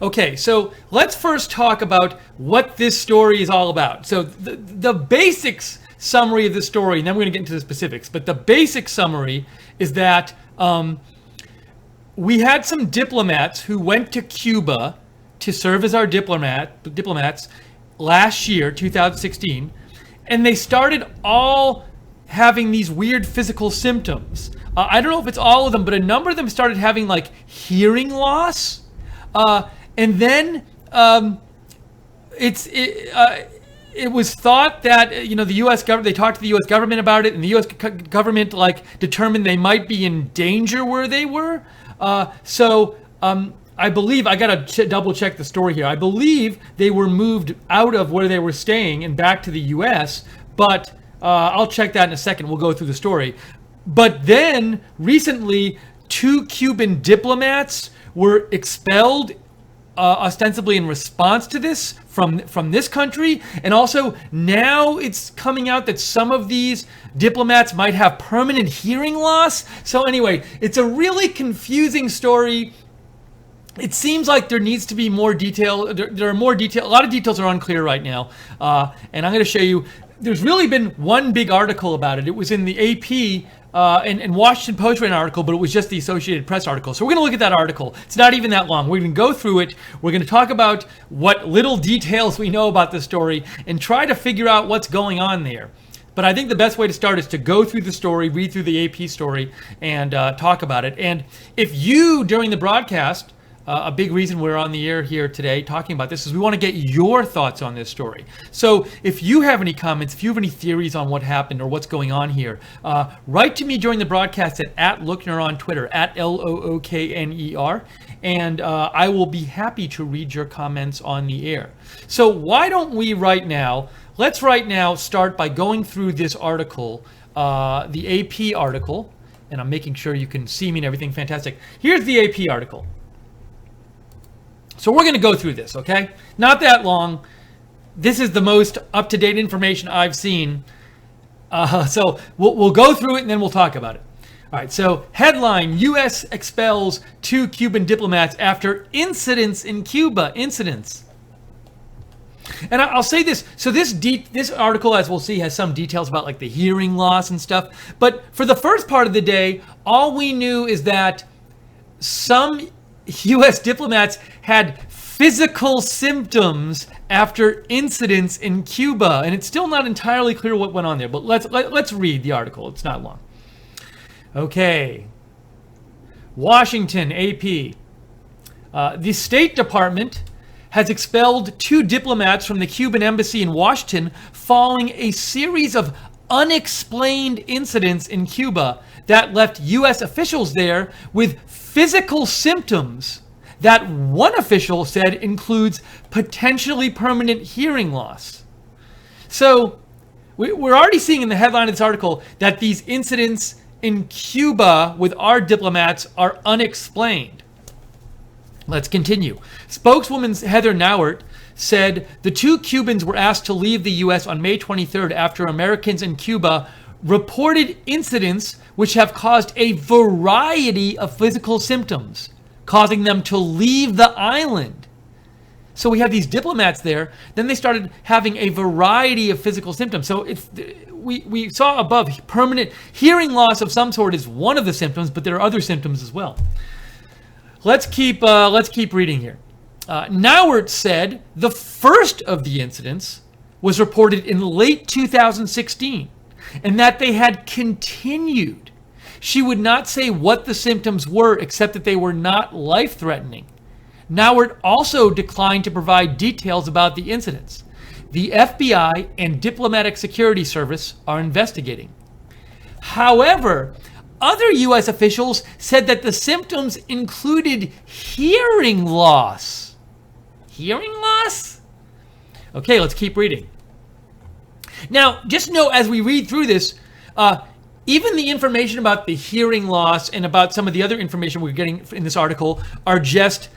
Okay, so let's first talk about what this story is all about. So the basics summary of the story, and then we're going to get into the specifics, but the basic summary is that we had some diplomats who went to Cuba to serve as our diplomats last year, 2016, and they started all having these weird physical symptoms. I don't know if it's all of them, but a number of them started having like hearing loss. And then it was thought that the U.S. government, they talked to the U.S. government about it, and the U.S. government like determined they might be in danger where they were. So I believe, I gotta double check the story here. I believe they were moved out of where they were staying and back to the U.S. But I'll check that in a second. We'll go through the story. But then recently, 2 Cuban diplomats were expelled, ostensibly in response to this from this country. And also now it's coming out that some of these diplomats might have permanent hearing loss. So anyway, it's a really confusing story. It seems like there needs to be more detail. There are more detail. A lot of details are unclear right now. And I'm going to show you, there's really been one big article about it. It was in the AP and Washington Post ran an article, but it was just the Associated Press article. So we're going to look at that article. It's not even that long. We're going to go through it. We're going to talk about what little details we know about the story and try to figure out what's going on there. But I think the best way to start is to go through the story, read through the AP story, and talk about it. And if you, during the broadcast, a big reason we're on the air here today talking about this is we want to get your thoughts on this story. So if you have any comments, if you have any theories on what happened or what's going on here, write to me during the broadcast at Lookner on Twitter, at Lookner, and I will be happy to read your comments on the air. So why don't we let's right now start by going through this article, the AP article, and I'm making sure you can see me and everything. Fantastic. Here's the AP article. So we're going to go through this, okay? Not that long. This is the most up-to-date information I've seen. So we'll go through it and then we'll talk about it. All right, so headline, U.S. expels 2 Cuban diplomats after incidents in Cuba. Incidents. And I'll say this. So this article, as we'll see, has some details about like the hearing loss and stuff. But for the first part of the day, all we knew is that some U.S. diplomats had physical symptoms after incidents in Cuba, and it's still not entirely clear what went on there. But let's read the article. It's not long. Okay. Washington, AP. The State Department has expelled 2 diplomats from the Cuban embassy in Washington following a series of unexplained incidents in Cuba that left U.S. officials there with physical symptoms that one official said includes potentially permanent hearing loss. So we're already seeing in the headline of this article that these incidents in Cuba with our diplomats are unexplained. Let's continue. Spokeswoman Heather Nauert said the 2 Cubans were asked to leave the U.S. on May 23rd after Americans in Cuba reported incidents which have caused a variety of physical symptoms, causing them to leave the island. So we have these diplomats there, then they started having a variety of physical symptoms. So we saw above, permanent hearing loss of some sort is one of the symptoms, but there are other symptoms as well. Let's keep reading here. Nauert said the first of the incidents was reported in late 2016, and that they had continued. She would not say what the symptoms were, except that they were not life-threatening. Nauert also declined to provide details about the incidents. The FBI and Diplomatic Security Service are investigating. However, other U.S. officials said that the symptoms included hearing loss. Hearing loss? Okay, let's keep reading. Now, just know as we read through this, even the information about the hearing loss and about some of the other information we're getting in this article are just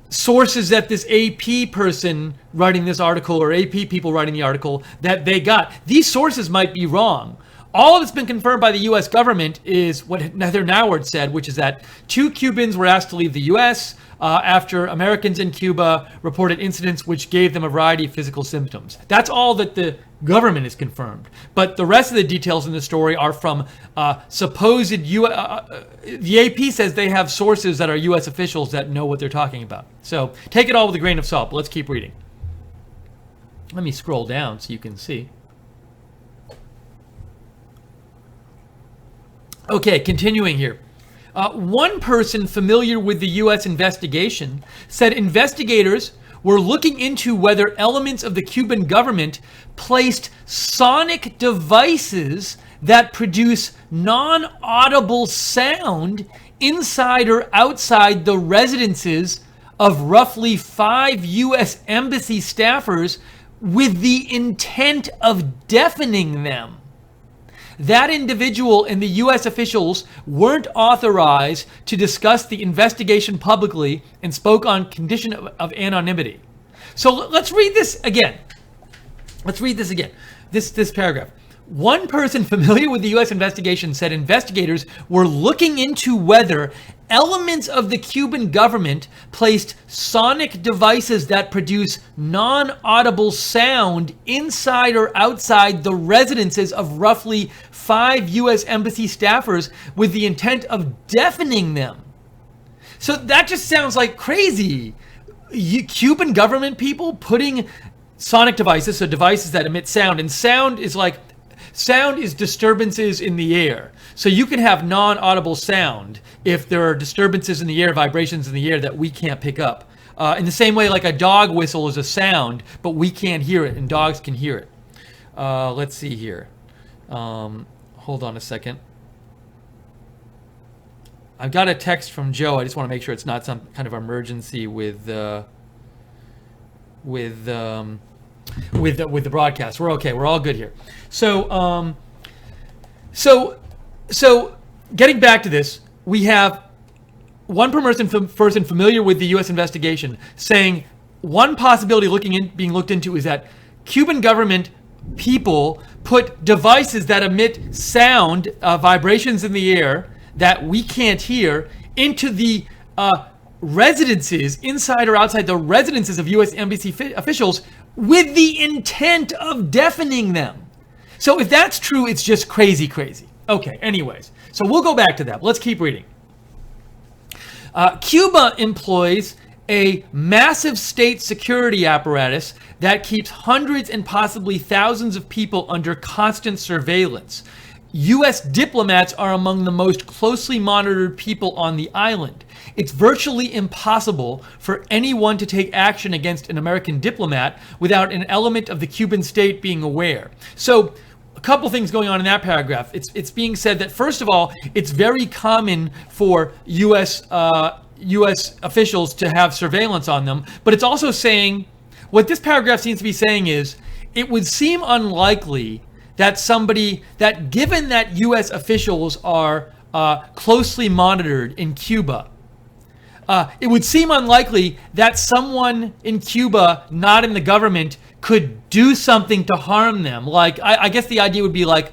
sources that this AP person writing this article or AP people writing the article that they got. These sources might be wrong. All that's been confirmed by the U.S. government is what Heather Nauert said, which is that 2 Cubans were asked to leave the U.S. After Americans in Cuba reported incidents which gave them a variety of physical symptoms. That's all that the government has confirmed. But the rest of the details in the story are from supposed the AP says they have sources that are U.S. officials that know what they're talking about. So take it all with a grain of salt. But let's keep reading. Let me scroll down so you can see. Okay, continuing here. One person familiar with the U.S. investigation said investigators were looking into whether elements of the Cuban government placed sonic devices that produce non-audible sound inside or outside the residences of roughly 5 U.S. embassy staffers with the intent of deafening them. That individual and the U.S. officials weren't authorized to discuss the investigation publicly and spoke on condition of anonymity. So let's read this again. This paragraph. One person familiar with the U.S. investigation said investigators were looking into whether elements of the Cuban government placed sonic devices that produce non-audible sound inside or outside the residences of roughly 5 U.S. embassy staffers with the intent of deafening them. So that just sounds like crazy. Cuban government people putting sonic devices, so devices that emit sound, and sound is disturbances in the air. So you can have non-audible sound if there are disturbances in the air, vibrations in the air that we can't pick up. In the same way, like a dog whistle is a sound, but we can't hear it, and dogs can hear it. Let's see here. Hold on a second. I've got a text from Joe. I just want to make sure it's not some kind of emergency with the broadcast. We're okay. We're all good here. So getting back to this, we have one person familiar with the U.S. investigation saying one possibility being looked into is that Cuban government people put devices that emit sound, vibrations in the air that we can't hear, into the residences, inside or outside the residences of U.S. embassy officials with the intent of deafening them. So if that's true, it's just crazy. Okay, anyways. So we'll go back to that. Let's keep reading. Cuba employs a massive state security apparatus that keeps hundreds and possibly thousands of people under constant surveillance. U.S. diplomats are among the most closely monitored people on the island. It's virtually impossible for anyone to take action against an American diplomat without an element of the Cuban state being aware. So a couple things going on in that paragraph. It's being said that, first of all, it's very common for U.S. officials to have surveillance on them, but it's also saying, what this paragraph seems to be saying is, it would seem unlikely that given that U.S. officials are closely monitored in Cuba, it would seem unlikely that someone in Cuba, not in the government, could do something to harm them. Like, I guess the idea would be like,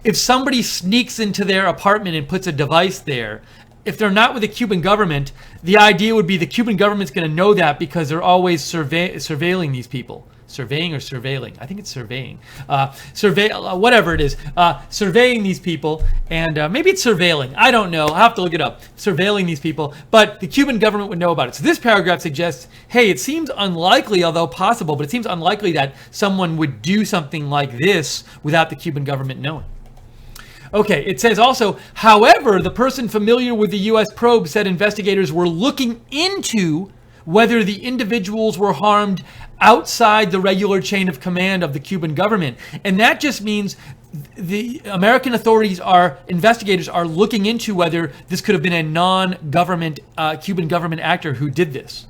if somebody sneaks into their apartment and puts a device there, if they're not with the Cuban government, the idea would be the Cuban government's going to know that because they're always surveilling these people. Surveying or surveilling? I think it's surveying. Whatever it is. Surveying these people, and maybe it's surveilling. I don't know. I'll have to look it up. Surveilling these people, but the Cuban government would know about it. So this paragraph suggests, hey, it seems unlikely, although possible, but it seems unlikely that someone would do something like this without the Cuban government knowing. Okay, it says also, however, the person familiar with the U.S. probe said investigators were looking into whether the individuals were harmed outside the regular chain of command of the Cuban government. And that just means the American investigators are looking into whether this could have been a non-government, Cuban government actor who did this.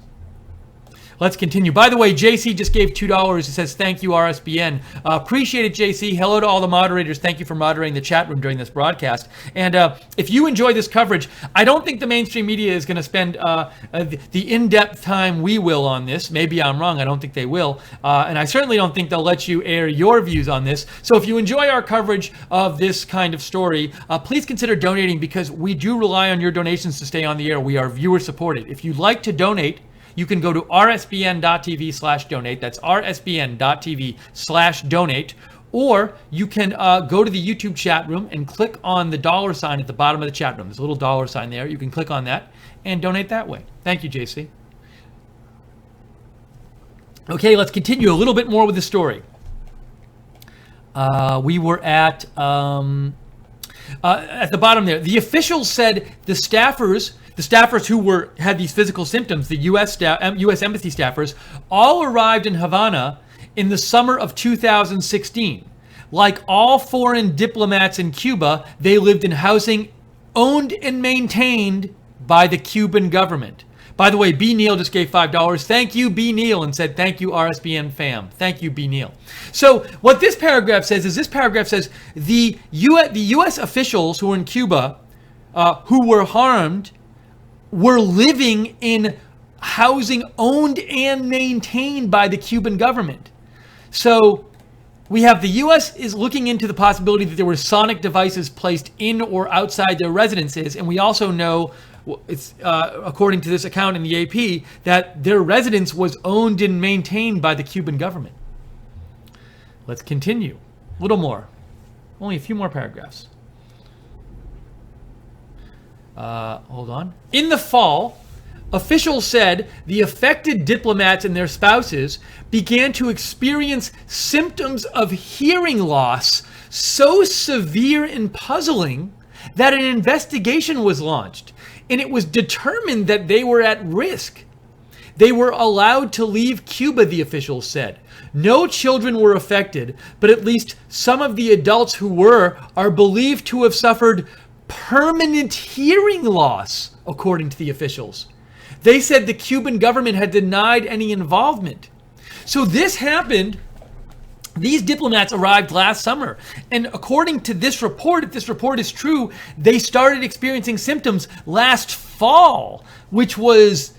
Let's continue. By the way, JC just gave $2. It says, thank you, RSBN. Appreciate it, JC. Hello to all the moderators. Thank you for moderating the chat room during this broadcast. And if you enjoy this coverage, I don't think the mainstream media is going to spend the in-depth time we will on this. Maybe I'm wrong. I don't think they will. And I certainly don't think they'll let you air your views on this. So if you enjoy our coverage of this kind of story, please consider donating, because we do rely on your donations to stay on the air. We are viewer supported. If you'd like to donate, you can go to rsbn.tv/donate. That's rsbn.tv/donate. Or you can go to the YouTube chat room and click on the $ at the bottom of the chat room. There's a little $ there. You can click on that and donate that way. Thank you, JC. Okay, let's continue a little bit more with the story. We were at the bottom there. The officials said the staffers who had these physical symptoms, the U.S. Embassy staffers, all arrived in Havana in the summer of 2016. Like all foreign diplomats in Cuba, they lived in housing owned and maintained by the Cuban government. By the way, B. Neal just gave $5. Thank you, B. Neal, and said, thank you, RSBN fam. Thank you, B. Neal. So what this paragraph says is the U.S. officials who were in Cuba, who were harmed, were living in housing owned and maintained by the Cuban government. So we have the U.S. is looking into the possibility that there were sonic devices placed in or outside their residences, and we also know, it's according to this account in the AP, that their residence was owned and maintained by the Cuban government. Let's continue. A little more. Only a few more paragraphs. Hold on. In the fall, officials said the affected diplomats and their spouses began to experience symptoms of hearing loss so severe and puzzling that an investigation was launched, and it was determined that they were at risk. They were allowed to leave Cuba, the officials said. No children were affected, but at least some of the adults who were are believed to have suffered permanent hearing loss, according to the officials. They said the Cuban government had denied any involvement. So this happened. These diplomats arrived last summer, and according to this report, if this report is true, they started experiencing symptoms last fall, which was,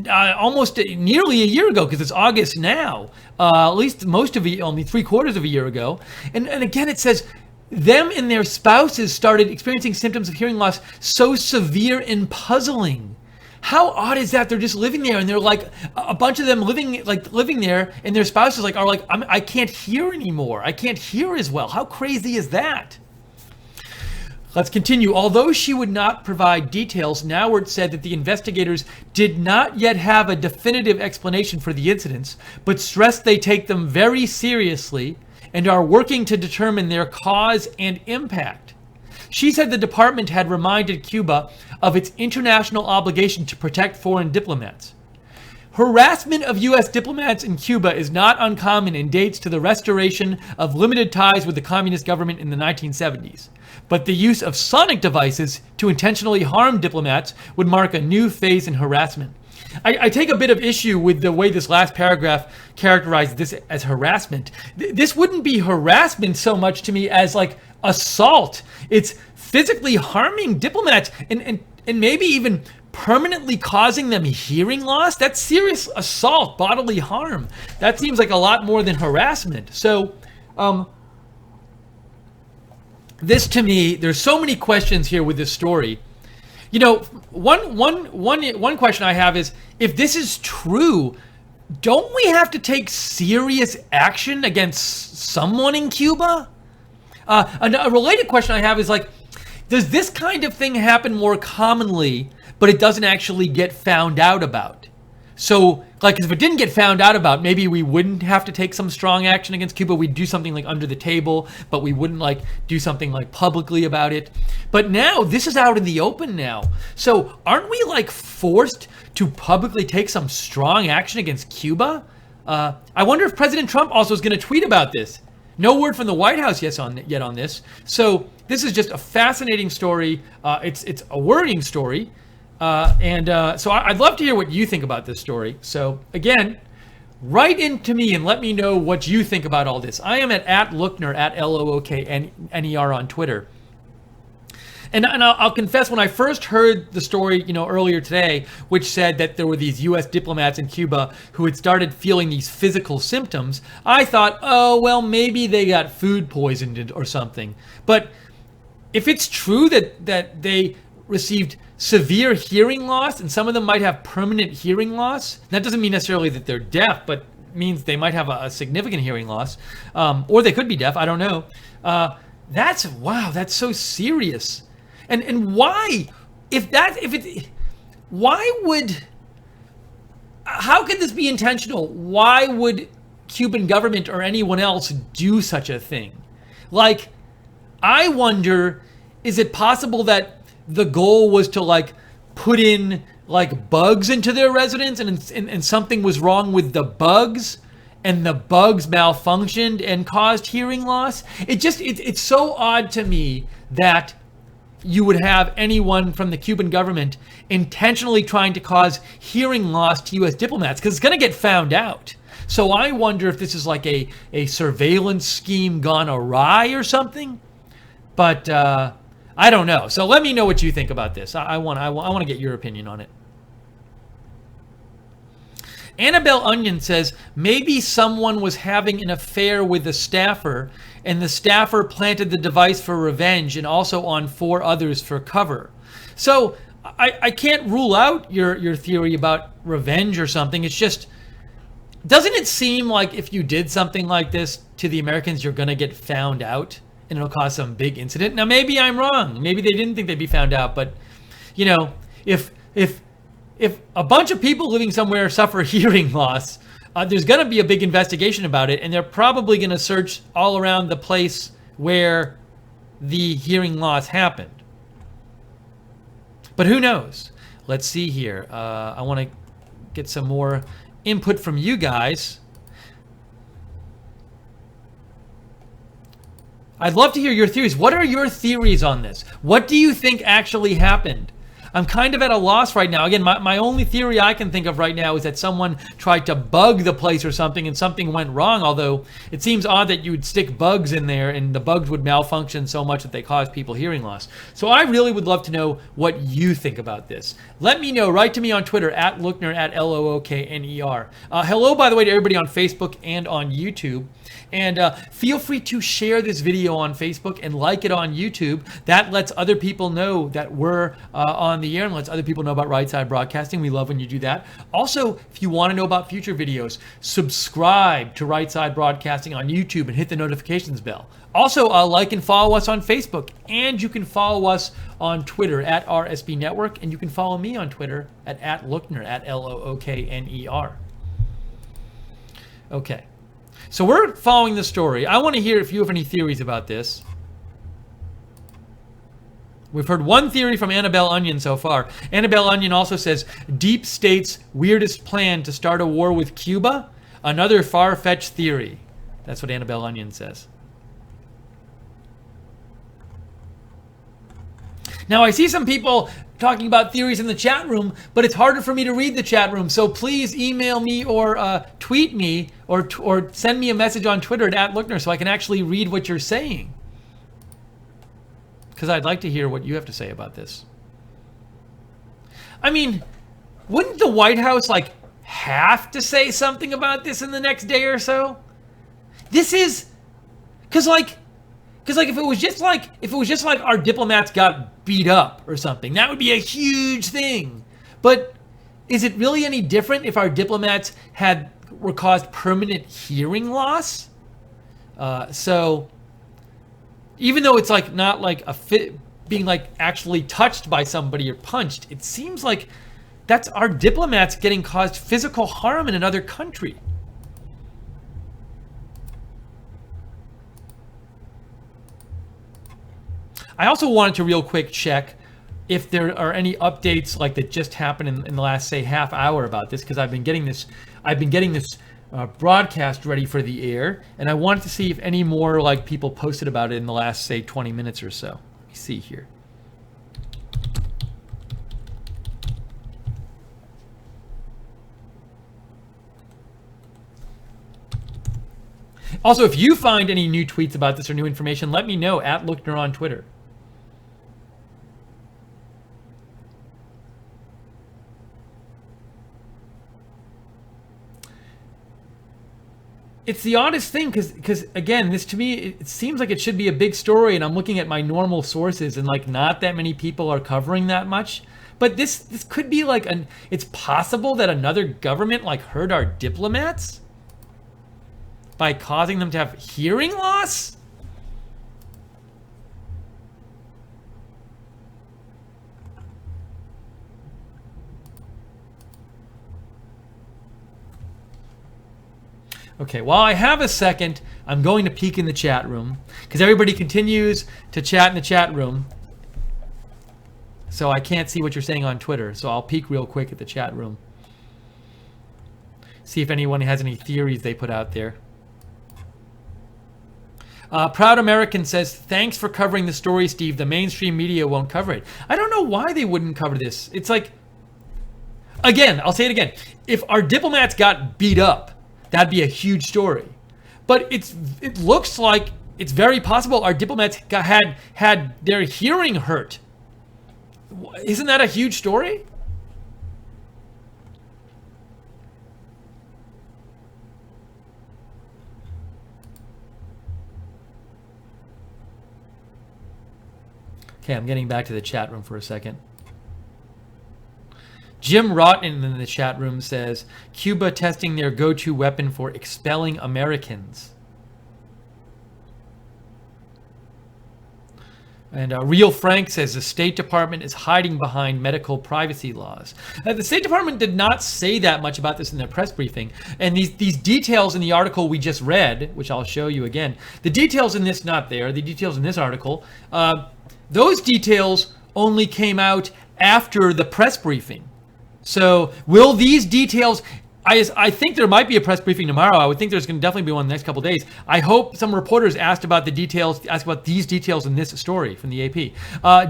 almost nearly a year ago, because it's August now, at least only 3/4 of a year ago. And again, it says them and their spouses started experiencing symptoms of hearing loss so severe and puzzling. How odd is that? They're just living there, and they're like a bunch of them living there, and their spouses are like, I can't hear anymore. I can't hear as well. How crazy is that? Let's continue. Although she would not provide details, Nauert said that the investigators did not yet have a definitive explanation for the incidents, but stressed they take them very seriously and are working to determine their cause and impact. She said the department had reminded Cuba of its international obligation to protect foreign diplomats. Harassment of U.S. diplomats in Cuba is not uncommon and dates to the restoration of limited ties with the communist government in the 1970s. But the use of sonic devices to intentionally harm diplomats would mark a new phase in harassment. I take a bit of issue with the way this last paragraph characterized this as harassment. This wouldn't be harassment so much to me as like assault. It's physically harming diplomats and maybe even permanently causing them hearing loss. That's serious assault, bodily harm. That seems like a lot more than harassment. So, this to me, there's so many questions here with this story. One question I have is, if this is true, don't we have to take serious action against someone in Cuba? A related question I have is like, does this kind of thing happen more commonly, but it doesn't actually get found out about? So, like, if it didn't get found out about, maybe we wouldn't have to take some strong action against Cuba. We'd do something like under the table, but we wouldn't like do something like publicly about it. But now this is out in the open now. So aren't we like forced to publicly take some strong action against Cuba? I wonder if President Trump also is going to tweet about this. No word from the White House yet on this. So this is just a fascinating story. It's a worrying story. So I'd love to hear what you think about this story. So again, write into me and let me know what you think about all this. I am at Lookner, at Lookner on Twitter. And I'll confess, when I first heard the story, earlier today, which said that there were these U.S. diplomats in Cuba who had started feeling these physical symptoms, I thought, oh, well, maybe they got food poisoned or something. But if it's true that they received severe hearing loss, and some of them might have permanent hearing loss, that doesn't mean necessarily that they're deaf, but means they might have a significant hearing loss, or they could be deaf, I don't know. That's so serious. And why, how could this be intentional? Why would Cuban government or anyone else do such a thing? Like, I wonder, is it possible that the goal was to put in bugs into their residence and something was wrong with the bugs and the bugs malfunctioned and caused hearing loss? It's so odd to me that you would have anyone from the Cuban government intentionally trying to cause hearing loss to U.S. diplomats, because it's going to get found out. So I wonder if this is like a surveillance scheme gone awry or something. But I don't know. So let me know what you think about this. I want to get your opinion on it. Annabelle Onion says, maybe someone was having an affair with the staffer, and the staffer planted the device for revenge and also on 4 others for cover. So I can't rule out your theory about revenge or something. It's just, doesn't it seem like if you did something like this to the Americans, you're going to get found out and it'll cause some big incident? Now, maybe I'm wrong. Maybe they didn't think they'd be found out. But, if a bunch of people living somewhere suffer hearing loss, there's going to be a big investigation about it, and they're probably going to search all around the place where the hearing loss happened. But who knows? Let's see here. I want to get some more input from you guys. I'd love to hear your theories. What are your theories on this? What do you think actually happened? I'm kind of at a loss right now. Again, my only theory I can think of right now is that someone tried to bug the place or something and something went wrong, although it seems odd that you would stick bugs in there and the bugs would malfunction so much that they cause people hearing loss. So I really would love to know what you think about this. Let me know. Write to me on Twitter, at Lookner, at Lookner. Hello, by the way, to everybody on Facebook and on YouTube. And feel free to share this video on Facebook and like it on YouTube. That lets other people know that we're on the air and lets other people know about Right Side Broadcasting. We love when you do that. Also, if you want to know about future videos, subscribe to Right Side Broadcasting on YouTube and hit the notifications bell. Also, like and follow us on Facebook. And you can follow us on Twitter at RSB Network. And you can follow me on Twitter at Lookner, at Lookner. Okay. So we're following the story. I want to hear if you have any theories about this. We've heard one theory from Annabelle Onion so far. Annabelle Onion also says, Deep State's weirdest plan to start a war with Cuba? Another far-fetched theory. That's what Annabelle Onion says. Now, I see some people talking about theories in the chat room, but it's harder for me to read the chat room. So please email me or tweet me or send me a message on Twitter at Lookner so I can actually read what you're saying. Because I'd like to hear what you have to say about this. I mean, wouldn't the White House have to say something about this in the next day or so? This is, because if it was just like our diplomats got beat up or something, that would be a huge thing. But is it really any different if our diplomats were caused permanent hearing loss? So even though it's not like a fit, being actually touched by somebody or punched, it seems like that's our diplomats getting caused physical harm in another country. I also wanted to real quick check if there are any updates that just happened in the last, say, half hour about this, because I've been getting this broadcast ready for the air, and I wanted to see if any more people posted about it in the last, say, 20 minutes or so. Let me see here. Also, if you find any new tweets about this or new information, let me know at Lookner on Twitter. It's the oddest thing because again, this to me, it seems like it should be a big story, and I'm looking at my normal sources and like not that many people are covering that much. But this could be like it's possible that another government like hurt our diplomats by causing them to have hearing loss. Okay, while I have a second, I'm going to peek in the chat room because everybody continues to chat in the chat room. So I can't see what you're saying on Twitter. So I'll peek real quick at the chat room. See if anyone has any theories they put out there. Proud American says, thanks for covering the story, Steve. The mainstream media won't cover it. I don't know why they wouldn't cover this. It's like, again, I'll say it again. If our diplomats got beat up, that'd be a huge story. But it looks like it's very possible our diplomats had their hearing hurt. Isn't that a huge story? Okay, I'm getting back to the chat room for a second. Jim Rotten in the chat room says, Cuba testing their go-to weapon for expelling Americans. And Real Frank says the State Department is hiding behind medical privacy laws. The State Department did not say that much about this in their press briefing. And these details in the article we just read, which I'll show you again, the details in this not there, the details in this article, those details only came out after the press briefing. So will these details, I think there might be a press briefing tomorrow. I would think there's going to definitely be one in the next couple of days. I hope some reporters asked about the details, asked about these details in this story from the AP.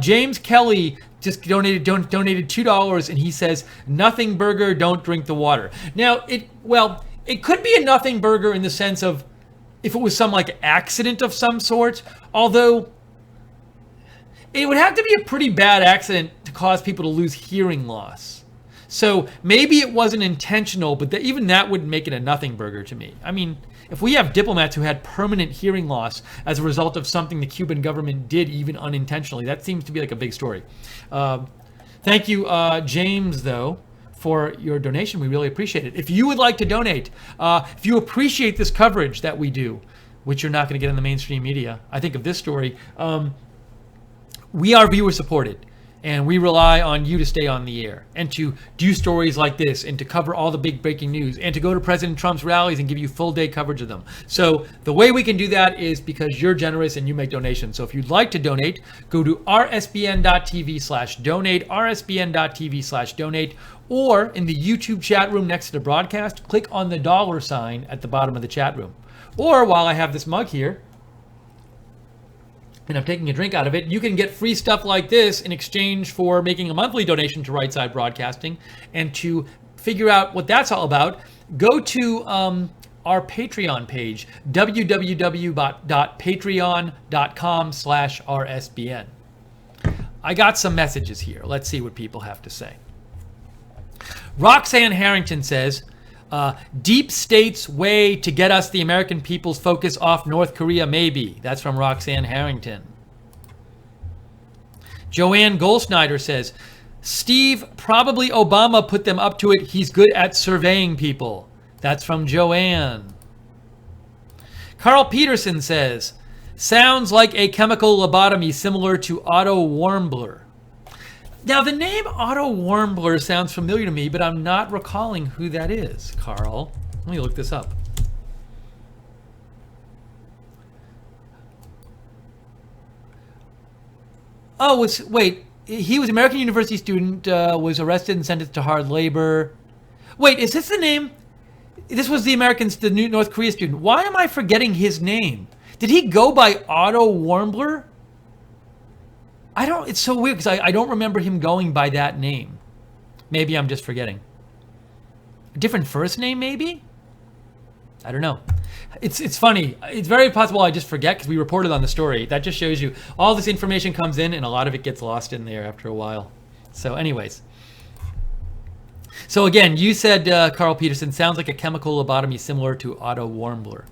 James Kelly just donated $2 and he says, nothing burger, don't drink the water. Now, it could be a nothing burger in the sense of if it was some like accident of some sort, although it would have to be a pretty bad accident to cause people to lose hearing loss. So maybe it wasn't intentional, but even that wouldn't make it a nothing burger to me. I mean, if we have diplomats who had permanent hearing loss as a result of something the Cuban government did even unintentionally, that seems to be like a big story. Thank you, James, though, for your donation. We really appreciate it. If you would like to donate, if you appreciate this coverage that we do, which you're not going to get in the mainstream media, I think of this story, we are viewer supported. And we rely on you to stay on the air and to do stories like this and to cover all the big breaking news and to go to President Trump's rallies and give you full day coverage of them. So the way we can do that is because you're generous and you make donations. So if you'd like to donate, go to rsbn.tv/donate, rsbn.tv/donate, or in the YouTube chat room next to the broadcast, click on the $ at the bottom of the chat room. Or while I have this mug here, and I'm taking a drink out of it, you can get free stuff like this in exchange for making a monthly donation to Right Side Broadcasting. And to figure out what that's all about, go to our Patreon page, www.patreon.com/rsbn. I got some messages here. Let's see what people have to say. Roxanne Harrington says, deep state's way to get us the American people's focus off North Korea, maybe. That's from Roxanne Harrington. Joanne Goldsnyder says, Steve, probably Obama put them up to it. He's good at surveying people. That's from Joanne. Carl Peterson says, sounds like a chemical lobotomy similar to Otto Warmblur. Now, the name Otto Warmblur sounds familiar to me, but I'm not recalling who that is, Carl. Let me look this up. Oh, wait. He was an American University student, was arrested and sentenced to hard labor. Wait, is this the name? This was the new North Korea student. Why am I forgetting his name? Did he go by Otto Warmblur? It's so weird because I don't remember him going by that name. Maybe I'm just forgetting. A different first name, maybe? I don't know. It's funny. It's very possible I just forget because we reported on the story. That just shows you all this information comes in and a lot of it gets lost in there after a while. So anyways. So again, you said, Carl Peterson, sounds like a chemical lobotomy similar to Otto Warmblur.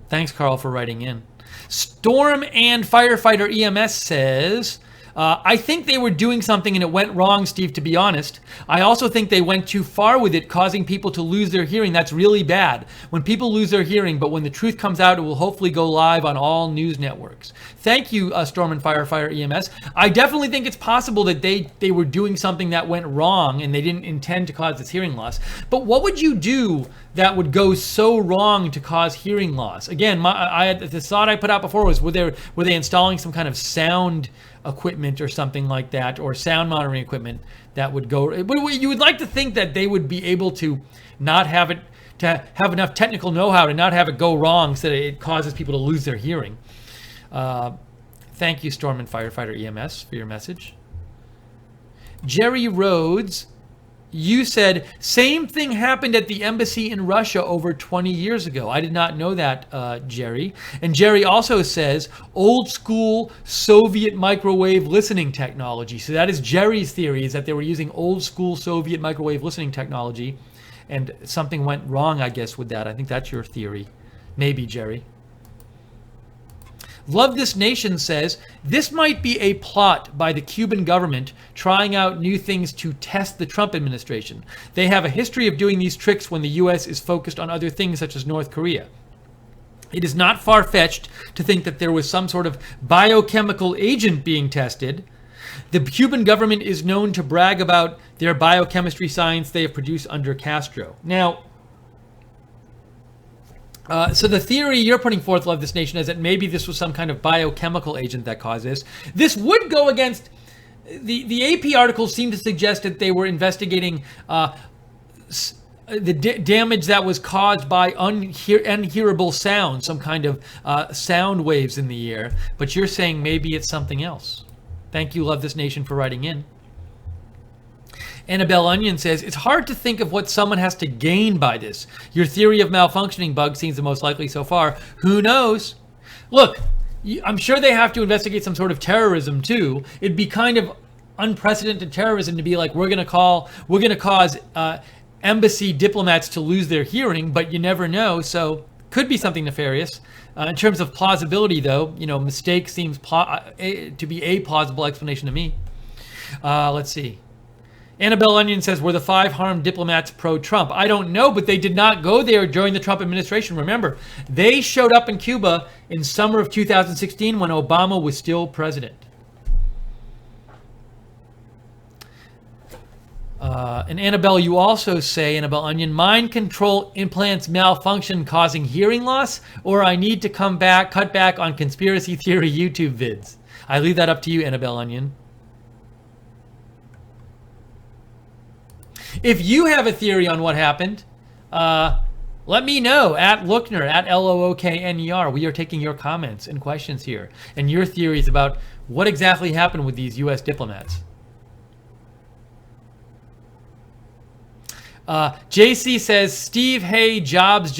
Thanks, Carl, for writing in. Storm and Firefighter EMS says, I think they were doing something and it went wrong, Steve, to be honest. I also think they went too far with it, causing people to lose their hearing. That's really bad. When people lose their hearing, but when the truth comes out, it will hopefully go live on all news networks. Thank you, Storm and Firefighter EMS. I definitely think it's possible that they were doing something that went wrong and they didn't intend to cause this hearing loss. But what would you do that would go so wrong to cause hearing loss? Again, the thought I put out before was, were they installing some kind of sound equipment or something like that, or sound monitoring equipment that would go? You would like to think that they would be able to not have it, to have enough technical know-how to not have it go wrong so that it causes people to lose their hearing. Thank you, Storm and Firefighter EMS, for your message. Jerry Rhodes, you said, same thing happened at the embassy in Russia over 20 years ago. I did not know that, Jerry. And Jerry also says, old school Soviet microwave listening technology. So that is Jerry's theory, is that they were using old school Soviet microwave listening technology. And something went wrong, I guess, with that. I think that's your theory. Maybe, Jerry. Love This Nation says, this might be a plot by the Cuban government trying out new things to test the Trump administration. They have a history of doing these tricks when the U.S. is focused on other things such as North Korea. It is not far-fetched to think that there was some sort of biochemical agent being tested. The Cuban government is known to brag about their biochemistry science they have produced under Castro. Now, so the theory you're putting forth, Love This Nation, is that maybe this was some kind of biochemical agent that caused this. This would go against the AP articles seem to suggest that they were investigating the damage that was caused by unhearable sound, some kind of sound waves in the air. But you're saying maybe it's something else. Thank you, Love This Nation, for writing in. Annabelle Onion says, it's hard to think of what someone has to gain by this. Your theory of malfunctioning bugs seems the most likely so far. Who knows? Look, I'm sure they have to investigate some sort of terrorism too. It'd be kind of unprecedented terrorism to be like, we're going to cause embassy diplomats to lose their hearing, but you never know. So could be something nefarious. In terms of plausibility, though, mistake seems to be a plausible explanation to me. Let's see. Annabelle Onion says, were the 5 harmed diplomats pro-Trump? I don't know, but they did not go there during the Trump administration. Remember, they showed up in Cuba in summer of 2016 when Obama was still president. And Annabelle, you also say, Annabelle Onion, mind control implants malfunction causing hearing loss? Or I need to cut back on conspiracy theory YouTube vids? I leave that up to you, Annabelle Onion. If you have a theory on what happened, let me know at Lookner, at Lookner. We are taking your comments and questions here and your theories about what exactly happened with these U.S. diplomats. JC says, Steve, hey, jobs.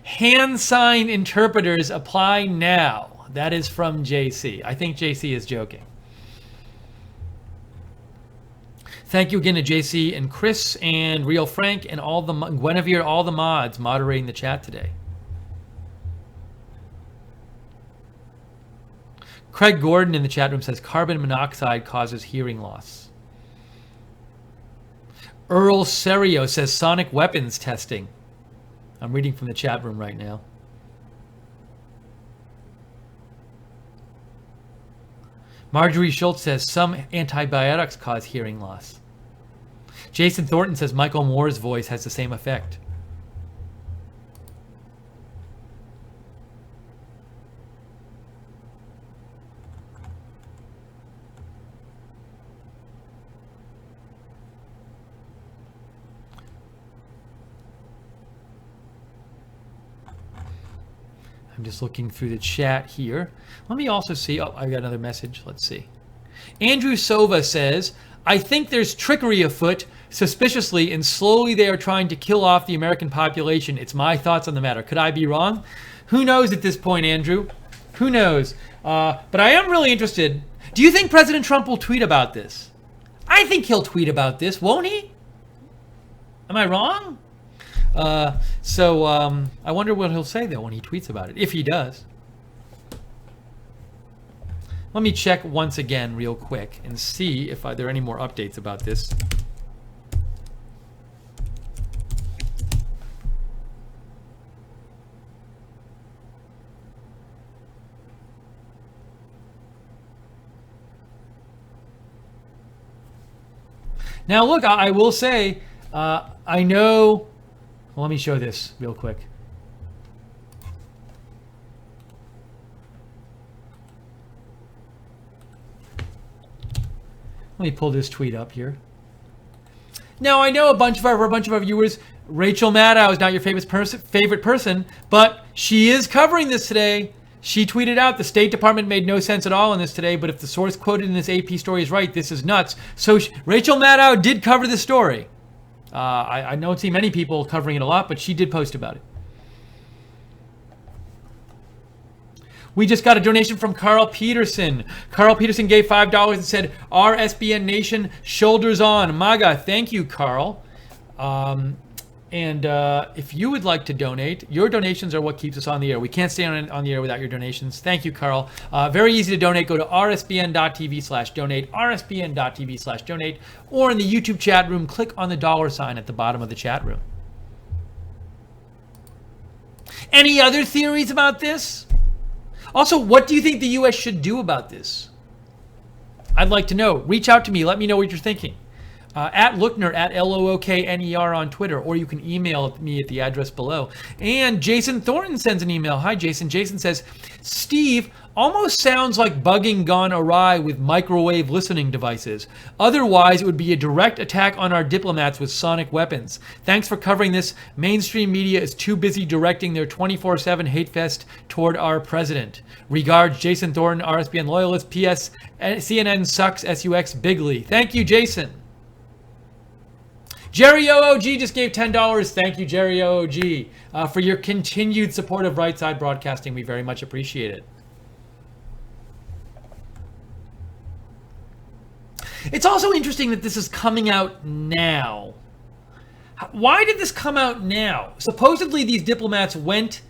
Hand sign interpreters apply now. That is from JC. I think JC is joking. Thank you again to JC and Chris and Real Frank and all the Guinevere, all the mods moderating the chat today. Craig Gordon in the chat room says carbon monoxide causes hearing loss. Earl Serio says sonic weapons testing. I'm reading from the chat room right now. Marjorie Schultz says some antibiotics cause hearing loss. Jason Thornton says Michael Moore's voice has the same effect. I'm just looking through the chat here. Let me also see. Oh, I got another message. Let's see. Andrew Sova says, I think there's trickery afoot suspiciously, and slowly they are trying to kill off the American population. It's my thoughts on the matter. Could I be wrong? Who knows at this point, Andrew? Who knows? But I am really interested. Do you think President Trump will tweet about this? I think he'll tweet about this, won't he? Am I wrong? So I wonder what he'll say, though, when he tweets about it, if he does. Let me check once again real quick and see if there are any more updates about this. Now, look, I will say, I know. Well, let me show this real quick. Let me pull this tweet up here. Now, I know a bunch of our viewers, Rachel Maddow is not your favorite person, but she is covering this today. She tweeted out, the State Department made no sense at all in this today, but if the source quoted in this AP story is right, this is nuts. So Rachel Maddow did cover the story. I don't see many people covering it a lot, but she did post about it. We just got a donation from Carl Peterson. Carl Peterson gave $5 and said, RSBN Nation, shoulders on. MAGA, thank you, Carl. And if you would like to donate, your donations are what keeps us on the air. We can't stay on the air without your donations. Thank you, Carl. Very easy to donate. Go to rsbn.tv/donate, rsbn.tv/donate, or in the YouTube chat room, click on the $sign at the bottom of the chat room. Any other theories about this? Also, what do you think the U.S. should do about this? I'd like to know. Reach out to me. Let me know what you're thinking. At Lookner, at Lookner on Twitter, or you can email me at the address below. And Jason Thornton sends an email. Hi, Jason. Jason says, Steve, almost sounds like bugging gone awry with microwave listening devices. Otherwise, it would be a direct attack on our diplomats with sonic weapons. Thanks for covering this. Mainstream media is too busy directing their 24/7 hate fest toward our president. Regards, Jason Thornton, RSBN loyalist. P.S. CNN sucks, SUX bigly. Thank you, Jason. Jerry OOG just gave $10. Thank you, Jerry OOG, for your continued support of Right Side Broadcasting. We very much appreciate it. It's also interesting that this is coming out now. Why did this come out now? Supposedly these diplomats went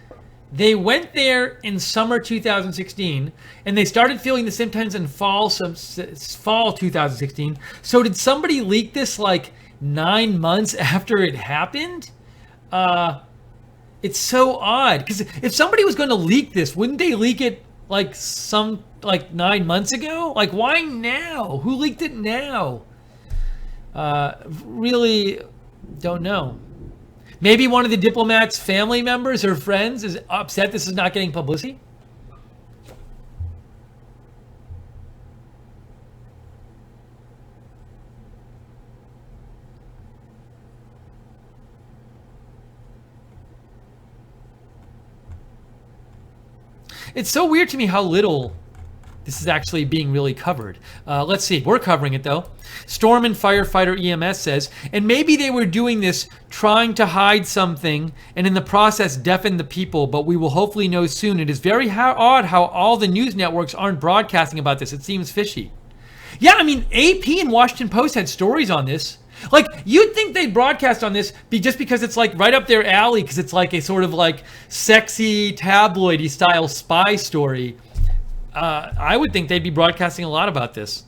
there in summer 2016, and they started feeling the symptoms in fall 2016. So did somebody leak this like 9 months after it happened? It's so odd, because if somebody was going to leak this, wouldn't they leak it like 9 months ago? Like, why now? Who leaked it now? Really don't know. Maybe one of the diplomats' family members or friends is upset this is not getting publicity. It's so weird to me how little this is actually being really covered. Let's see. We're covering it, though. Storm and Firefighter EMS says, and maybe they were doing this trying to hide something and in the process deafen the people, but we will hopefully know soon. It is very odd how all the news networks aren't broadcasting about this. It seems fishy. Yeah, I mean, AP and Washington Post had stories on this. Like, you'd think they'd broadcast on this just because it's like right up their alley, because it's like a sort of like sexy tabloidy style spy story. I would think they'd be broadcasting a lot about this.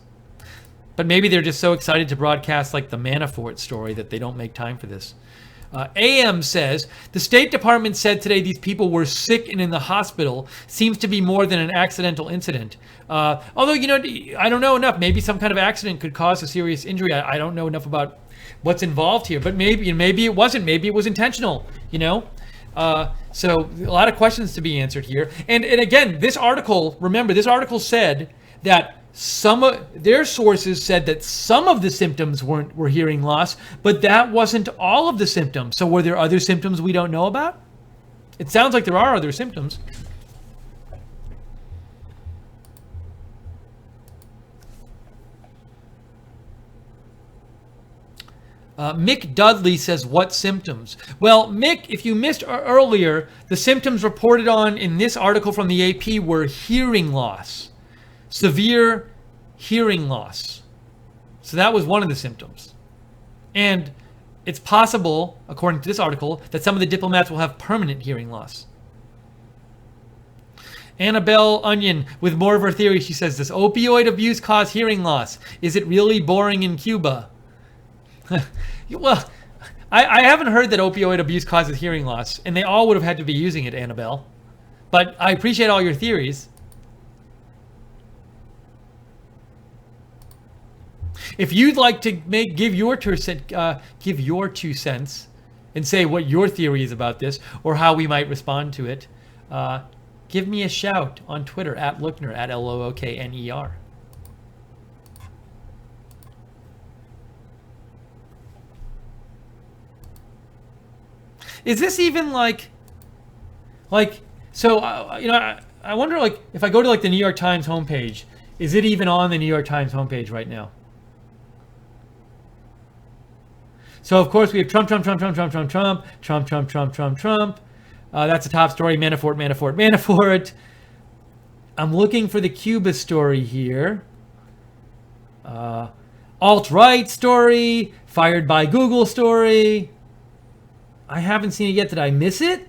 But maybe they're just so excited to broadcast like the Manafort story that they don't make time for this. AM says, the State Department said today these people were sick and in the hospital. Seems to be more than an accidental incident. Although, you know, I don't know enough. Maybe some kind of accident could cause a serious injury. I don't know enough about what's involved here. But maybe it wasn't. Maybe it was intentional, you know? So a lot of questions to be answered here. And again, this article, remember, this article said that their sources said that some of the symptoms were hearing loss, but that wasn't all of the symptoms. So were there other symptoms we don't know about? It sounds like there are other symptoms. Mick Dudley says, what symptoms? Well, Mick, if you missed earlier, the symptoms reported on in this article from the AP were hearing loss, severe hearing loss. So that was one of the symptoms. And it's possible, according to this article, that some of the diplomats will have permanent hearing loss. Annabelle Onion, with more of her theory, she says, does opioid abuse cause hearing loss? Is it really boring in Cuba? Well, I haven't heard that opioid abuse causes hearing loss, and they all would have had to be using it, Annabelle. But I appreciate all your theories. If you'd like to give your 2 cents and say what your theory is about this or how we might respond to it, give me a shout on Twitter at Lookner, at Lookner. Is this even so, I wonder, if I go to the New York Times homepage, is it even on the New York Times homepage right now? So, of course, we have Trump. That's the top story, Manafort. I'm looking for the Cuba story here. Alt-right story, fired by Google story. I haven't seen it yet. Did I miss it?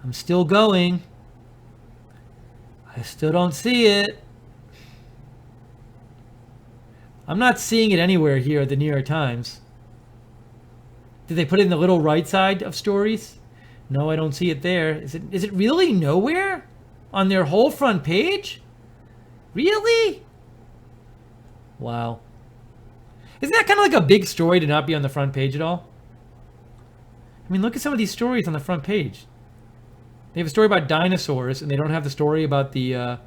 I'm still going. I still don't see it. I'm not seeing it anywhere here at the New York Times. Did they put it in the little right side of stories? No, I don't see it there. Is it really nowhere? On their whole front page? Really? Wow. Isn't that kind of like a big story to not be on the front page at all? I mean, look at some of these stories on the front page. They have a story about dinosaurs, and they don't have the story about the...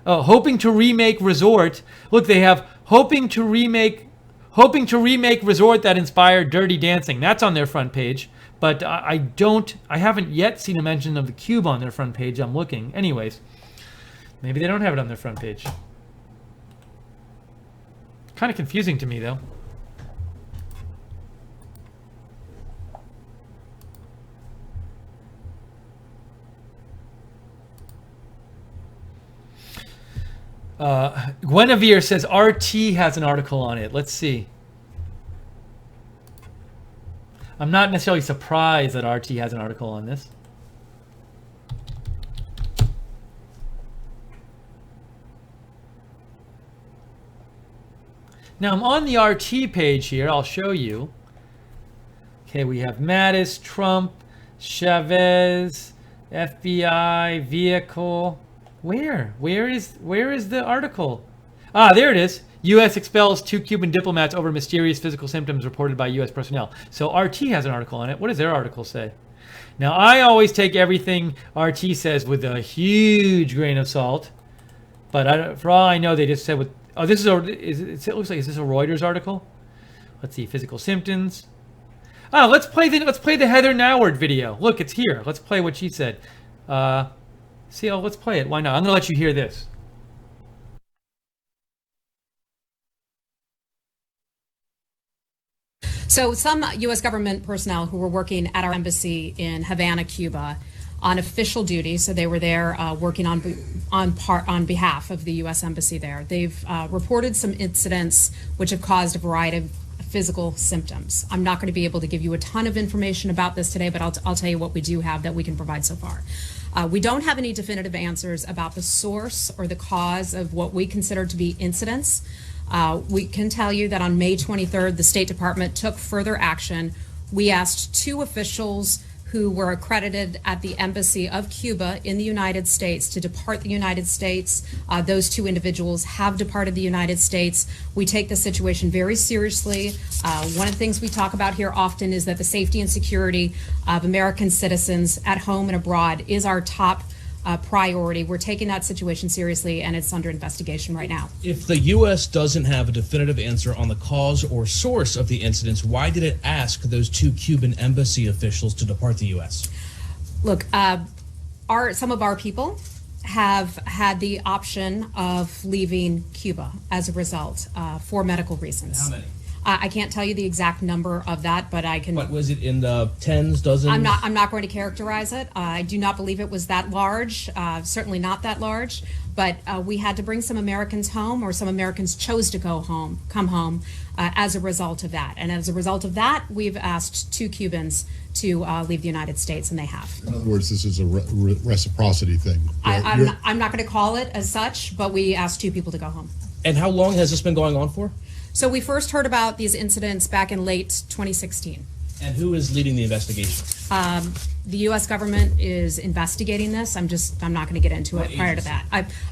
hoping to remake resort. Look, they have hoping to remake resort that inspired Dirty Dancing. That's on their front page. But I haven't yet seen a mention of the Cube on their front page. I'm looking. Anyways, maybe they don't have it on their front page. Kind of confusing to me, though. Guinevere says RT has an article on it. Let's see. I'm not necessarily surprised that RT has an article on this. Now I'm on the RT page here. I'll show you. Okay, we have Mattis, Trump, Chavez, FBI, vehicle. Where? Where is the article? Ah, there it is. U.S. expels 2 Cuban diplomats over mysterious physical symptoms reported by U.S. personnel. So RT has an article on it. What does their article say? Now, I always take everything RT says with a huge grain of salt. But for all I know, they just said with... Oh, this it looks like, is this a Reuters article? Let's see, physical symptoms. Oh, let's play the Heather Nauert video. Look, it's here. Let's play what she said. Let's play it. Why not? I'm going to let you hear this. So some U.S. government personnel who were working at our embassy in Havana, Cuba, on official duty, so they were there working on behalf of the U.S. embassy there. They've reported some incidents which have caused a variety of physical symptoms. I'm not going to be able to give you a ton of information about this today, but I'll tell you what we do have that we can provide so far. We don't have any definitive answers about the source or the cause of what we consider to be incidents. We can tell you that on May 23rd, the State Department took further action. We asked 2 officials who were accredited at the Embassy of Cuba in the United States to depart the United States. Those 2 individuals have departed the United States. We take the situation very seriously. One of the things we talk about here often is that the safety and security of American citizens at home and abroad is our top priority. We're taking that situation seriously, and it's under investigation right now. If the U.S. doesn't have a definitive answer on the cause or source of the incidents, why did it ask those 2 Cuban embassy officials to depart the U.S.? Look, some of our people have had the option of leaving Cuba as a result for medical reasons. How many? I can't tell you the exact number of that, but I can. What was it, in the tens, dozens? I'm not going to characterize it. I do not believe it was that large. Certainly not that large. But we had to bring some Americans home, or some Americans chose to come home as a result of that. And as a result of that, we've asked 2 Cubans to leave the United States, and they have. In other words, this is a reciprocity thing. I'm not going to call it as such, but we asked 2 people to go home. And how long has this been going on for? So we first heard about these incidents back in late 2016. And who is leading the investigation? The U.S. government is investigating this. I'm not going to get into it prior to that.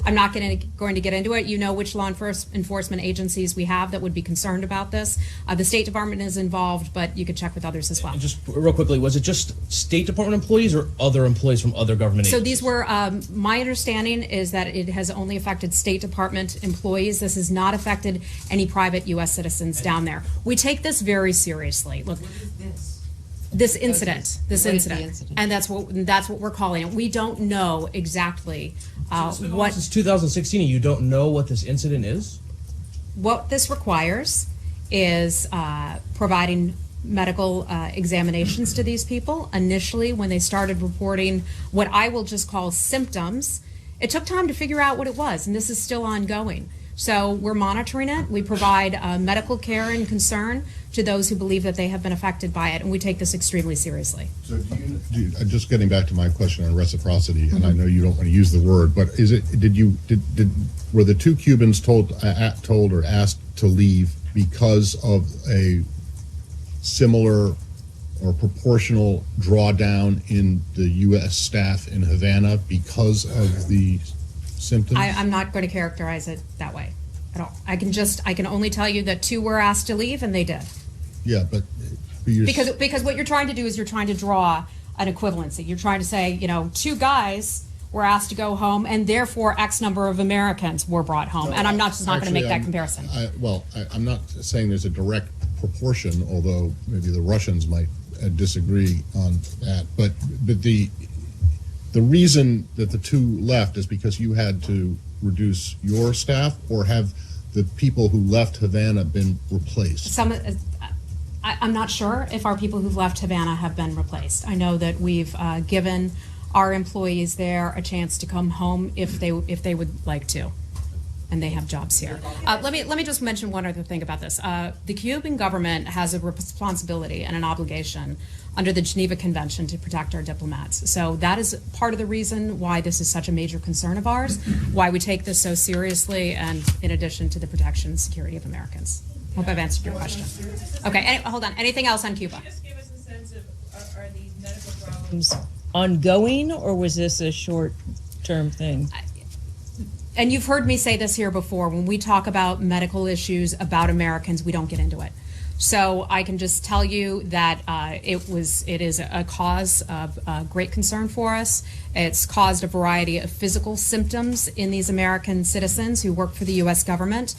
I'm not going to get into it. You know which law enforcement agencies we have that would be concerned about this. The State Department is involved, but you could check with others as well. And just real quickly, was it just State Department employees or other employees from other government agencies? So these were, my understanding is that it has only affected State Department employees. This has not affected any private U.S. citizens down there. We take this very seriously. Look. This incident, and that's what we're calling it. We don't know exactly what. Since 2016, and you don't know what this incident is? What this requires is providing medical examinations to these people. Initially, when they started reporting what I will just call symptoms, it took time to figure out what it was, and this is still ongoing. So we're monitoring it. We provide medical care and concern to those who believe that they have been affected by it, and we take this extremely seriously. So just getting back to my question on reciprocity, and I know you don't want to use the word, but were the 2 Cubans told or asked to leave because of a similar or proportional drawdown in the U.S. staff in Havana because of the symptoms? I'm not going to characterize it that way at all. I can only tell you that 2 were asked to leave, and they did. Yeah, but because what you're trying to do is you're trying to draw an equivalency. You're trying to say, 2 guys were asked to go home, and therefore X number of Americans were brought home. And I'm not going to make that comparison. I'm not saying there's a direct proportion, although maybe the Russians might disagree on that. But the reason that the 2 left is because you had to reduce your staff, or have the people who left Havana been replaced? I'm not sure if our people who've left Havana have been replaced. I know that we've given our employees there a chance to come home if they would like to, and they have jobs here. Let me just mention one other thing about this. The Cuban government has a responsibility and an obligation under the Geneva Convention to protect our diplomats. So that is part of the reason why this is such a major concern of ours, why we take this so seriously, and in addition to the protection and security of Americans. Hope I've answered your question. Okay, hold on. Anything else on Cuba? Just give us a sense of, are these medical problems ongoing, or was this a short-term thing? And you've heard me say this here before. When we talk about medical issues about Americans, we don't get into it. So I can just tell you that it is a cause of great concern for us. It's caused a variety of physical symptoms in these American citizens who work for the U.S. government.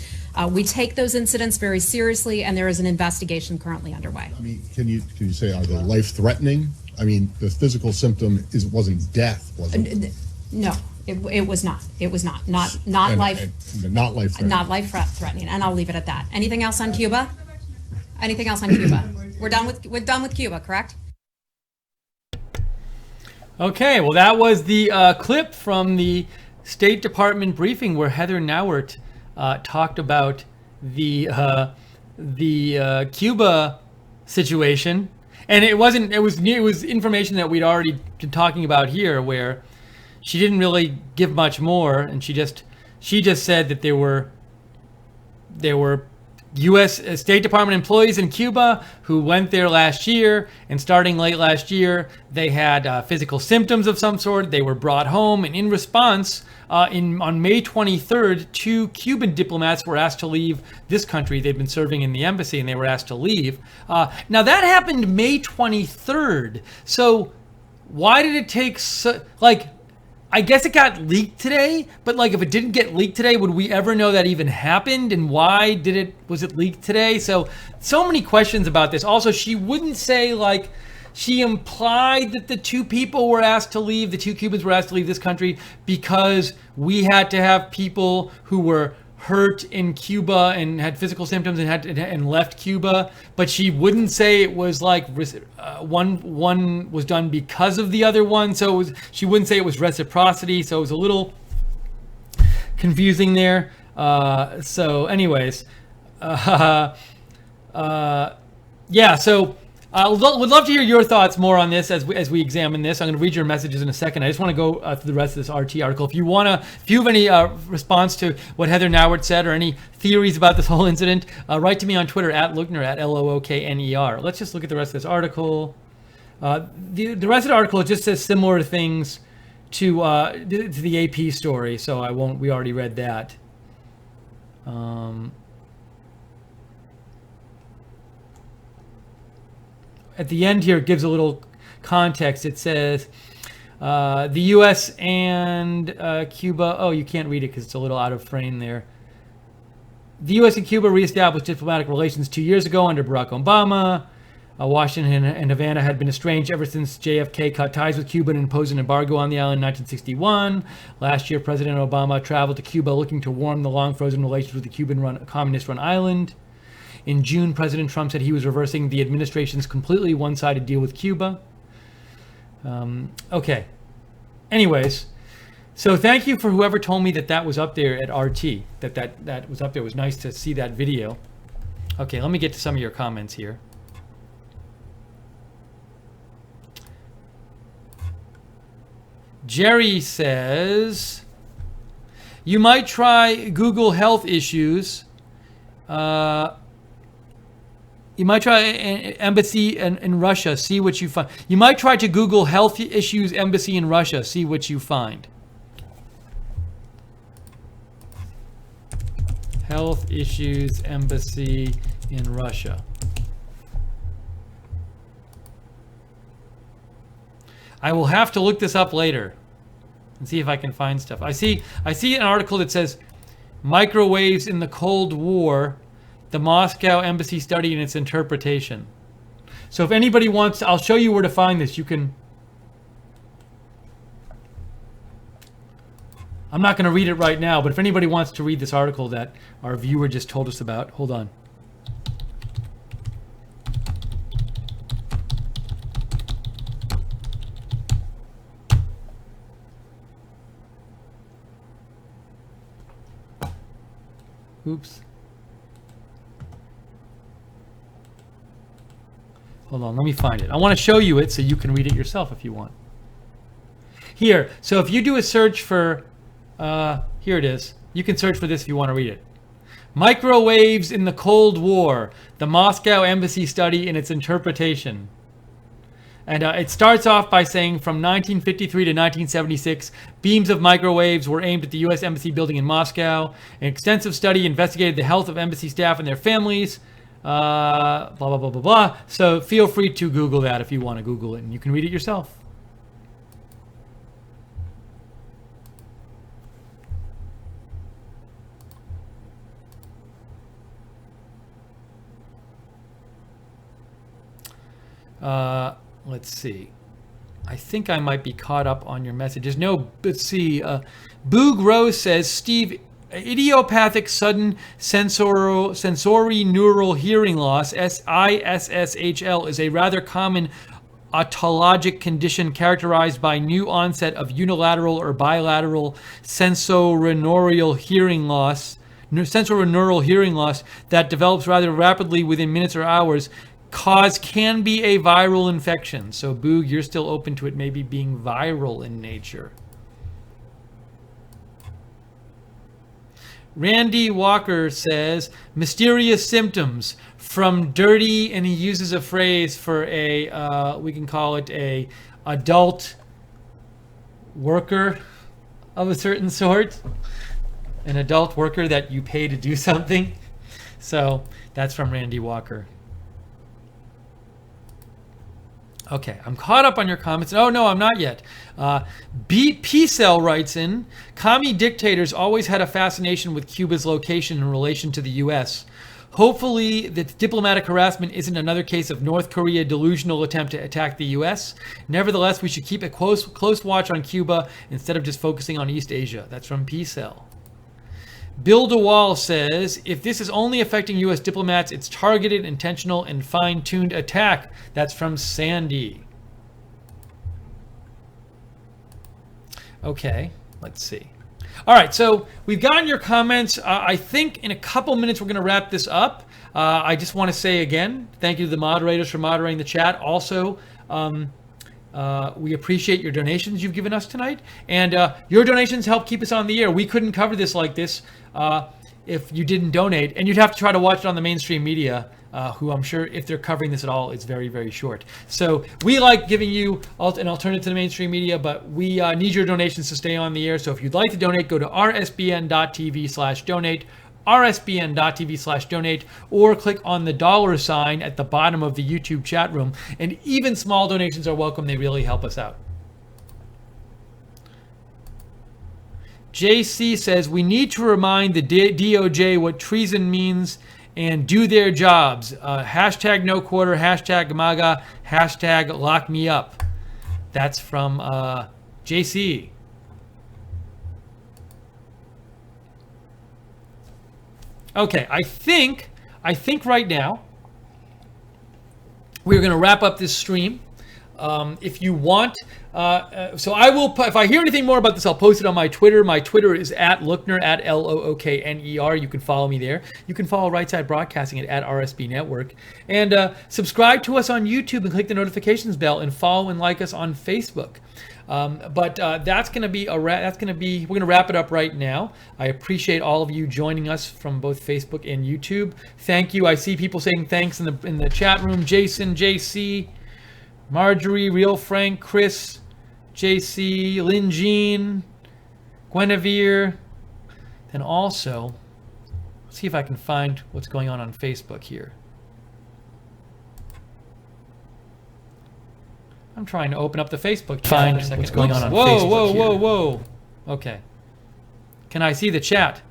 We take those incidents very seriously, and there is an investigation currently underway. I mean, can you say, are they life-threatening? I mean, the physical symptom wasn't death, was it? No. It was not. It was not. Not life-threatening. Not life-threatening. And I'll leave it at that. Anything else on Cuba? Anything else on Cuba? We're done with Cuba, correct? Okay. Well, that was the clip from the State Department briefing where Heather Nauert talked about the Cuba situation, and it was information that we'd already been talking about here, where she didn't really give much more, and she just said that there were U.S. State Department employees in Cuba who went there last year, and starting late last year, they had physical symptoms of some sort. They were brought home, and in response, on May 23rd, 2 Cuban diplomats were asked to leave this country. They'd been serving in the embassy, and they were asked to leave. Now, that happened May 23rd. So why did it take I guess it got leaked today, but if it didn't get leaked today, would we ever know that even happened? And why was it leaked today? So many questions about this. Also, she wouldn't say she implied that the two people were asked to leave, the two Cubans were asked to leave this country because we had to have people who were hurt in Cuba and had physical symptoms and left Cuba, but she wouldn't say it was like one was done because of the other one. So she wouldn't say it was reciprocity. So it was a little confusing there. So anyways, yeah. So would love to hear your thoughts more on this as we examine this. I'm going to read your messages in a second. I just want to go through the rest of this RT article. If you have any response to what Heather Nauert said or any theories about this whole incident, write to me on Twitter at Lookner, at Lookner. Let's just look at the rest of this article. The rest of the article just says similar things to the AP story, so I won't. We already read that. At the end here, it gives a little context. It says the U.S. and Cuba. Oh, you can't read it because it's a little out of frame there. The U.S. and Cuba reestablished diplomatic relations 2 years ago under Barack Obama. Washington and Havana had been estranged ever since JFK cut ties with Cuba and imposed an embargo on the island in 1961. Last year, President Obama traveled to Cuba looking to warm the long-frozen relations with the Cuban communist-run island. In June, President Trump said he was reversing the administration's completely one-sided deal with Cuba. Okay. Anyways, so thank you for whoever told me that was up there at RT, that was up there. It was nice to see that video. Okay, let me get to some of your comments here. Jerry says, you might try Google Health Issues. You might try embassy in Russia, see what you find. You might try to Google Health Issues Embassy in Russia, see what you find. Health Issues Embassy in Russia. I will have to look this up later and see if I can find stuff. I see an article that says microwaves in the Cold War, the Moscow embassy study and its interpretation. So if anybody wants, I'll show you where to find this. You can. I'm not going to read it right now, but if anybody wants to read this article that our viewer just told us about, hold on. Oops. Hold on, let me find it. I want to show you it so you can read it yourself if you want. Here, so if you do a search for, here it is. You can search for this if you want to read it. Microwaves in the Cold War, the Moscow Embassy Study and its Interpretation. And it starts off by saying from 1953 to 1976, beams of microwaves were aimed at the U.S. Embassy building in Moscow. An extensive study investigated the health of embassy staff and their families. Blah, blah, blah, blah, blah. So feel free to Google that if you want to Google it, and you can read it yourself. Let's see. I think I might be caught up on your messages. No, let's see. Boog Rose says, Steve, idiopathic sudden sensory neural hearing loss, ISSHL, is a rather common autologic condition characterized by new onset of unilateral or bilateral sensorineural hearing loss that develops rather rapidly within minutes or hours. Cause can be a viral infection. So, Boog, you're still open to it maybe being viral in nature. Randy Walker says, mysterious symptoms from dirty, and he uses a phrase for a, we can call it a adult worker of a certain sort. An adult worker that you pay to do something. So, that's from Randy Walker. Okay, I'm caught up on your comments. Oh, no, I'm not yet. P-Cell writes in, commie dictators always had a fascination with Cuba's location in relation to the U.S. Hopefully, the diplomatic harassment isn't another case of North Korea delusional attempt to attack the U.S. Nevertheless, we should keep a close watch on Cuba instead of just focusing on East Asia. That's from P-Cell. Bill DeWall says, if this is only affecting U.S. diplomats, it's targeted, intentional, and fine-tuned attack. That's from Sandy. Okay, let's see. All right, so we've gotten your comments. I think in a couple minutes we're going to wrap this up. I just want to say again, thank you to the moderators for moderating the chat. Also, we appreciate your donations you've given us tonight. And your donations help keep us on the air. We couldn't cover this like this if you didn't donate. And you'd have to try to watch it on the mainstream media, who I'm sure, if they're covering this at all, it's very, very short. So we like giving you an alternative to the mainstream media, but we need your donations to stay on the air. So if you'd like to donate, go to rsbn.tv/donate, rsbn.tv/donate, or click on the $ at the bottom of the YouTube chat room. And even small donations are welcome. They really help us out. JC says, we need to remind the DOJ what treason means and do their jobs. Hashtag no quarter, hashtag MAGA, hashtag lock me up. That's from JC. Okay, I think right now we're going to wrap up this stream. If you want, so I will, if I hear anything more about this, I'll post it on my Twitter. My Twitter is @Lookner, @LOOKNER. You can follow me there. You can follow Right Side Broadcasting at RSB Network. And subscribe to us on YouTube and click the notifications bell and follow and like us on Facebook. But that's going to be we're going to wrap it up right now. I appreciate all of you joining us from both Facebook and YouTube. Thank you. I see people saying thanks in the chat room. Jason, JC, Marjorie, Real Frank, Chris, JC, Lynn Jean, Guinevere. Then also, let's see if I can find what's going on Facebook here. I'm trying to open up the Facebook chat. Find what's going on Facebook here. Whoa. Okay. Can I see the chat?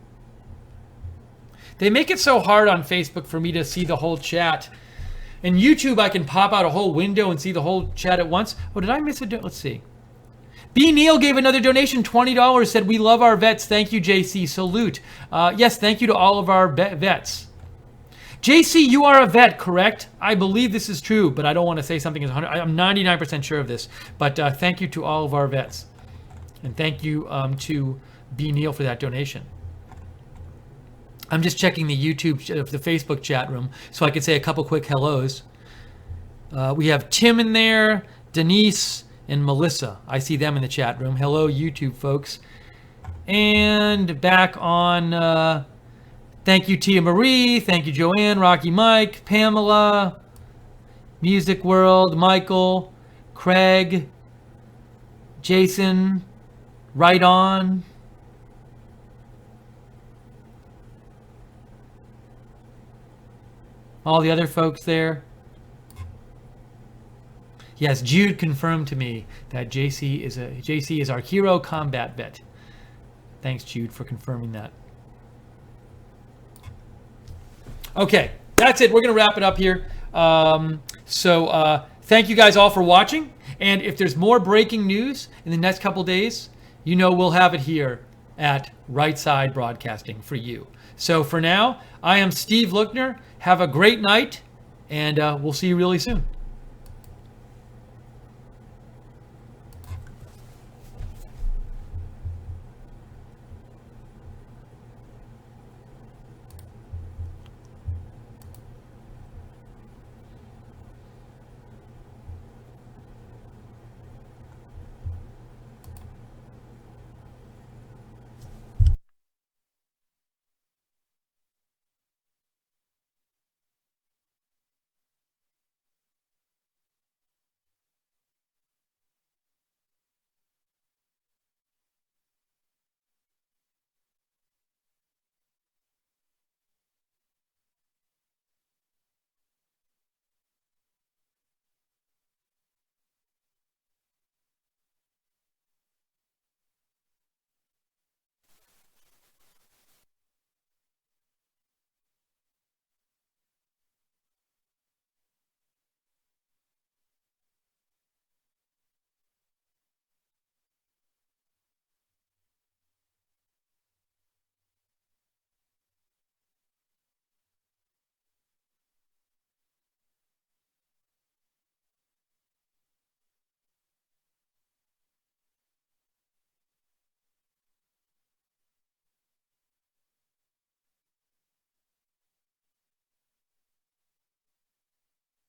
They make it so hard on Facebook for me to see the whole chat. In YouTube, I can pop out a whole window and see the whole chat at once. Oh, did I miss a let's see. B. Neal gave another donation, $20, said, we love our vets. Thank you, JC. Salute. Yes, thank you to all of our vets. JC, you are a vet, correct? I believe this is true, but I don't want to say something is 100. I'm 99% sure of this. But thank you to all of our vets. And thank you to B. Neal for that donation. I'm just checking the YouTube, the Facebook chat room, so I can say a couple quick hellos. We have Tim in there, Denise, and Melissa. I see them in the chat room. Hello, YouTube folks. And back on, thank you, Tia Marie. Thank you, Joanne, Rocky Mike, Pamela, Music World, Michael, Craig, Jason, Right On. All the other folks there. Yes, Jude confirmed to me that JC is our hero combat vet. Thanks, Jude, for confirming that. Okay, that's it. We're going to wrap it up here. Thank you guys all for watching. And if there's more breaking news in the next couple days, you know we'll have it here at Right Side Broadcasting for you. So for now, I am Steve Lookner. Have a great night, and we'll see you really soon.